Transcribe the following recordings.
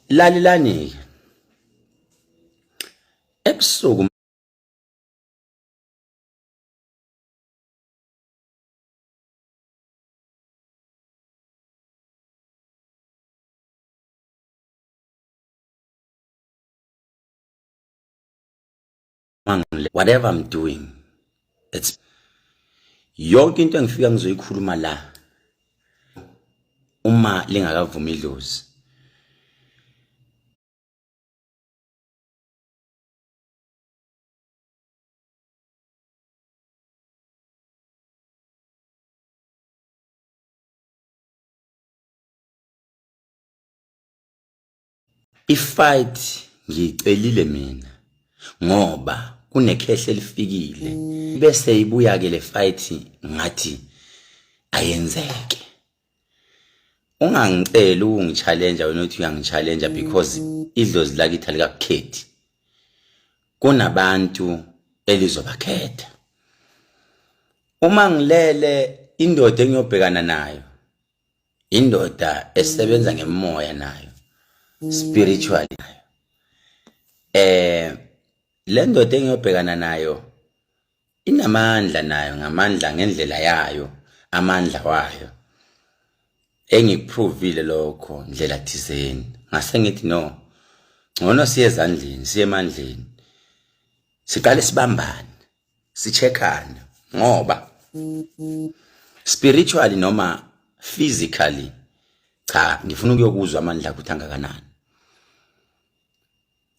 Lalelani ebusuku whatever I'm doing, it's yonke into engifika ngizoyikhuluma la uma lingakavumi idlozi. Ifight ngiyicelile mina ngoba kunekhehle elifikile bese ibuya ke le fight ngathi ayenzeke. Ungangicela ungichallenge wena uthi uyangichallenge because idlozi lakithi alikakhethi. Kunabantu elizobakhetha. Uma ngilele indoda engiyobhekana nayo indoda esebenza ngemoya nayo spiritually nayo. Le ndoda engiyobhekana nayo inamandla nayo ngamandla ngendlela yayo amandla wayo engiprovile lokho ndlela thizeni ngase ngithi no ngcono siye ezandleni siye emandleni siqale sibambane sicheckane ngoba spiritually noma physically cha ngifuna ukuyokuzwa amandla ukuthi angakanani.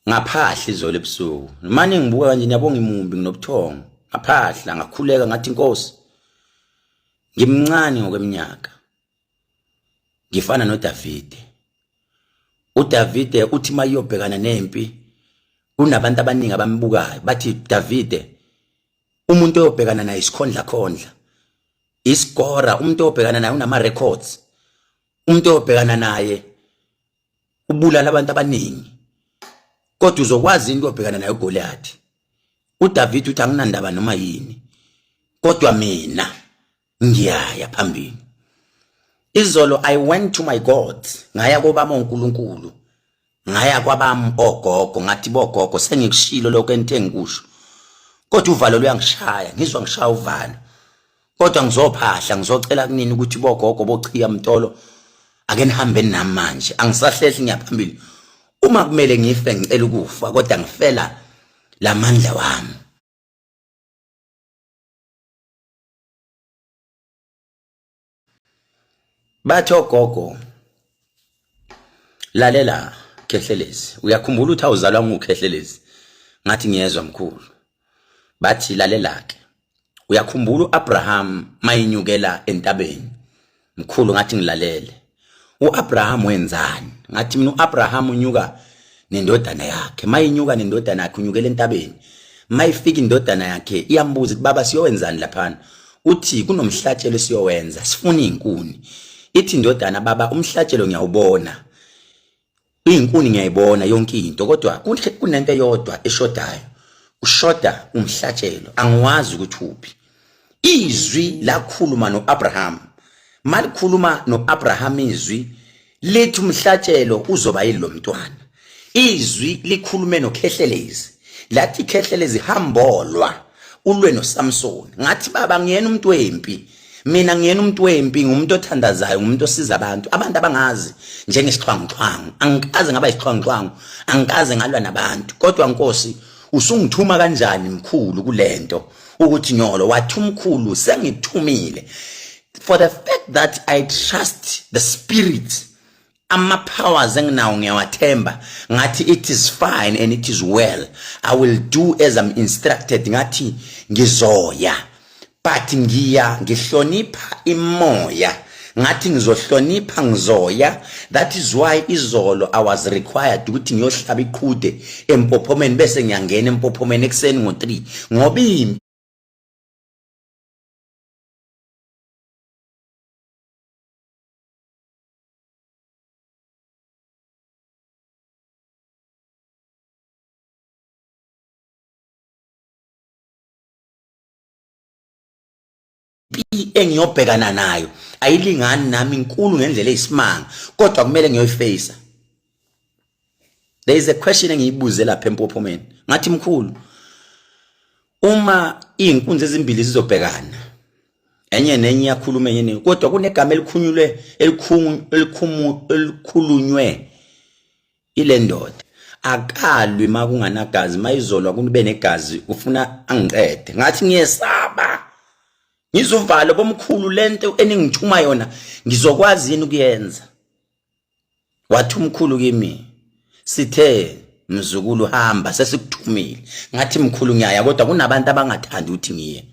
Ngaphahla izolo ebusuku manje ngibuka kanje nyabonga imumbi nginobuthongo ngaphahla ngakhuleka ngathi inkosi ngimncane ngokweminyaka ngifana noDavide. uDavide uthi mayiyobhekana nempi kunabantu abaningi abambukayo bathi Davide umuntu oyobhekana naye isikhondla khondla iskora umuntu oyobhekana naye unama records umuntu oyobhekana naye ubulala abantu abaningi kodwa uzokwazi into oyobhekana naye uGoliath. uDavide uthi anginandaba noma yini kodwa mina ngiyaya phambili. Izolo I went to my God ngaya kobama uNkulunkulu ngaya kwabami ogogo ngathi bogogo sengikushilo lokho enthe ngikusho kodwa uvalo luyangishaya ngizwa ngishaya uvalo kodwa ngizophahla ngizocela kunini ukuthi bogogo bochiya mtolo ake nihambe nami manje angisahlehli ngiyaphambili uma kumele ngife ngicela ukufa kodwa ngifela lamandla wami. Bathi ogogo lalela Khehlelezi uyakhumbula ukuthi awuzalwa ngukhehlelezi ngathi ngiyezwa mkhulu. Bathi lalela ke uyakhumbula uAbraham mayinyukela entabeni mkhulu ngathi ngilalele uAbraham wenzani ngathi mina uAbraham unyuka nendodana yakhe mayinyuka nendodana yakhe unyukela entabeni mayifika indodana yakhe iyambuza ukuthi baba siyowenzani laphana uthi kunomhlatshelo siyowenza sifuna izinkuni. Ithi indodana baba umhlatshelo ngiyawubona izinkuni ngiyayibona yonke into kodwa kunento eyodwa eshodayo ushoda umhlatshelo angiwazi ukuthi uphi. Izwi lakhuluma noAbraham malikhuluma noAbraham izwi lithi umhlatshelo uzoba yilo mntwana. Izwi likhulume noKhehlelezi lathi Khehlelezi hambolwa ulwe noSamson ngathi baba ngiyena umuntu wempi mina ngiyena umuntu wempi ngumuntu othandazayo ngumuntu osiza abantu abangazi njengesixhwanguxhwangu angikaze ngaba isixhwanguxhwangu angikaze ngalwa nabantu kodwa Nkosi usungithuma kanjani mkhulu kulento ukuthi nyolo wathi umkhulu sengithumile for the fact that I trust the spirit ama powers enginawo ngiyawathemba ngathi it is fine and it is well I will do as I'm instructed ngathi ngizoya but ngihlonipha imoya ngathi ngizohlonipha ngizoya. That is why izolo I was required ukuthi ngiyohlaba iqhude empophomeni bese ngiyangena empophomeni ekseni ngo3 ngoba engiyobhekana nayo ayilingani nami inkulu ngendlela eyisimanga kodwa kumele ngiyoyifacea. There is a question engiyibuze lapha empophomeni. Ngathi mkhulu, uma inkunzi ezimbili zizobhekana, enye nenye iyakhuluma enye kodwa kunegama elikhulunywe ile ndoda. Akalwi makunganagazi, mayizolwa kube negazi ufuna angiqede. Ngathi ngiyesaba. Ngizovala bomkhulu lento eningithuma yona ngizokwazi yini ukuyenza. Wathi umkhulu kimi, sithe mzukulu hamba sesikuthumile. Ngathi mkhulu ngiyaya kodwa kunabantu abangathandi ukuthi ngiye.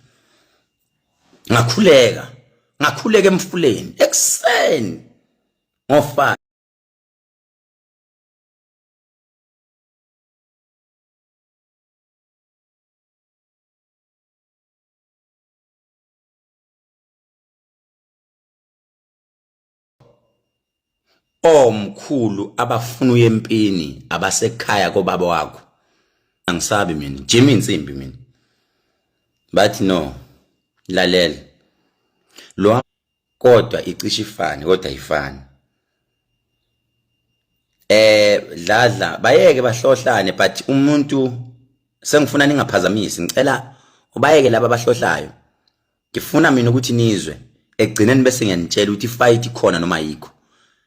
Ngakhuleka emfuleni ekseni ngo5. Omkhulu abafuna uyempini abasekhaya kobaba wakho. Angisabi mina, Jimmy insimbi mina. Bathi no, lalela. Lo kodwa icishe ifane kodwa ayifani. Dladla bayeke bahlohlane but umuntu sengifuna ningaphazamisi, ngicela ubayeke laba abahlohlayo. Ngifuna mina ukuthi nizwe egcineni bese ngiyanitshela ukuthi fight ikhona noma ayikho.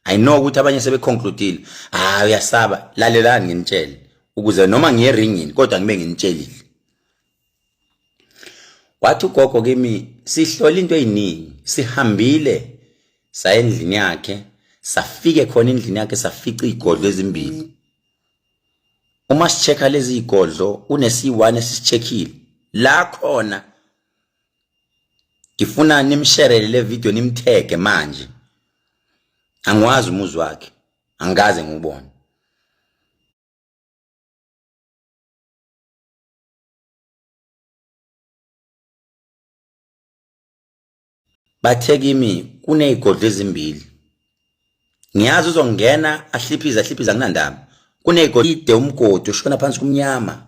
I know ukuthi abanye sebe concludeile. Uyasaba, lalelani nginitshele ukuze noma ngiye ringini kodwa ngibe nginitshelile. Wathi ugogo kimi sihlola into eyiningi, sihambile sa endlini yakhe, safike khona endlini yakhe safica igodlo ezimbili. Uma sicheka lezi igodlo unesi1 esisichekile. La khona ngifuna nimsherele le video nimtheke manje. Angwazi umuzi wakhe, angaze ngubone. Bathe kimi kunezigodlo ezimbili. Ngiyazi uzongena ahliphiza kunandaba. Kunezigodlo ide umgodi ushona phansi kumnyama.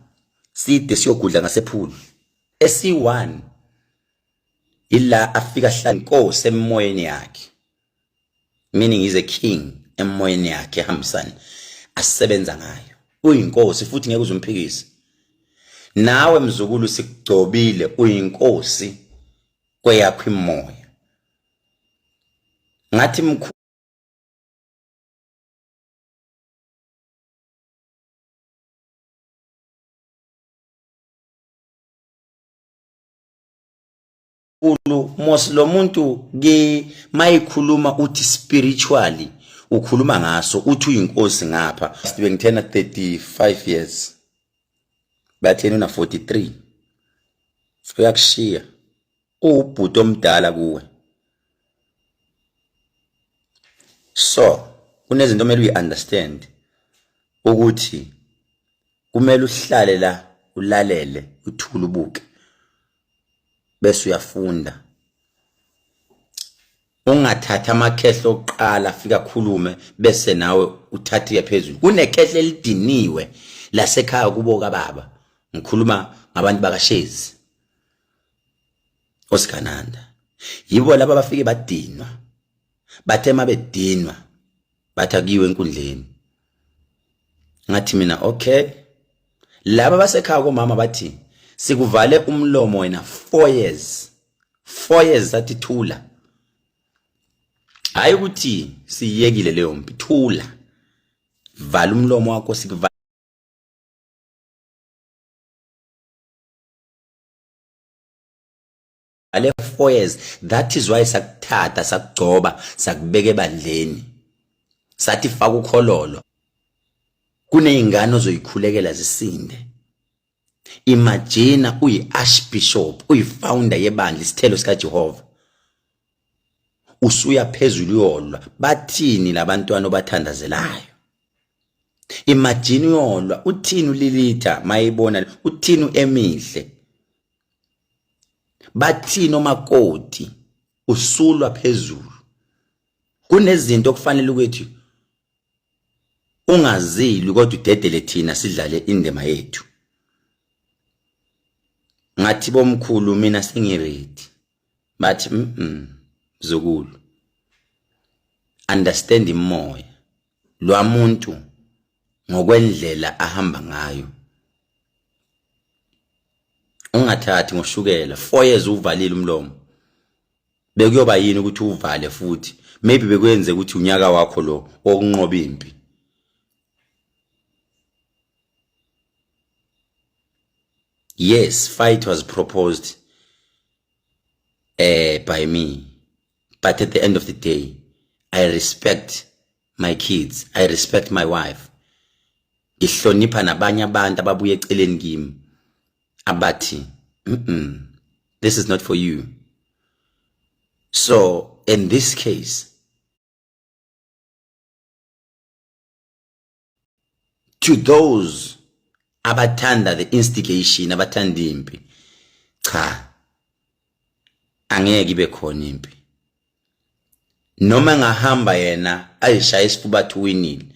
Side siyogudla ngasephulu. Esi1 ila afika hlala inkosi emoyeni yakhe. Meaning is a king emoyeni yakhe ehambisana asebenza ngayo. Uyinkosi futhi ngeke uzumphikise. Nawe mzukulu sikugcobile uyinkosi kweyakho imoya. Ngathi mkhulu lo muntu ke mayikhuluma uthi spiritually ukhuluma ngaso uthi uyinkosi ngapha. Ngithena 35 years. Bathena una 43. Siyakushiya. Ubhuti omdala kuwe. So, kunezinto kumele uyi-understand ukuthi kumele uhlale la ulalele uthula ubuke bese uyafunda. Ungathatha amakhehlo oqala afika khulume bese nawe uthathe yaphezulu. Kunekhehlo elidiniwe lasekhaya kubo kababa. Ngikhuluma ngabantu bakashezi Osikananda. Yibo laba bafike badinwa. Bathe mabedinwa bathakiwe enkundleni. Ngathi mina okay. Laba basekhaya komama bathi sikuvale umlomo wena 4 years. 4 years sathi thula. Hayi ukuthi siyekile leyo mpi, thula. Vala umlomo wakho sikuvale 4 years. That is why sakuthatha sakugcoba sakubeka ebandleni. Sathi faka ukhololo. Kuneyingane ozoyikhulekela zisinde. Imagine uyi-archbishop, uyi-founder yebandla isithelo sika Jehova. Usuya phezulu yolwa. Bathini labantwana obathandazelayo? Imagine yolwa. Uthini uLilitha mayibona? Uthini uEmihle? Bathini omakoti? Usulwa phezulu. Kunezinto okufanele ukuthi ungazili kodwa udedele thina sidlale indima yethu. Ngathi bomkhulu mina sengiready. Bathi mzukulu. Understand imoya. Lo muntu ngokwendlela ahamba ngayo. Ungathathi ngoshukela 4 years uvalile umlomo. Bekuyoba yini ukuthi uvale futhi? Maybe bekwenze ukuthi unyaka wakho lo okunqoba impi. Yes, fight was proposed by me. But at the end of the day, I respect my kids. I respect my wife. Ngihlonipha nabanye abantu ababuye eceleni kimi abathi, this is not for you. So, in this case, to those abathanda the instigation, abathanda impi, cha, angeke ibe khona impi. Noma ngahamba yena ayishaya isifuba athi winile,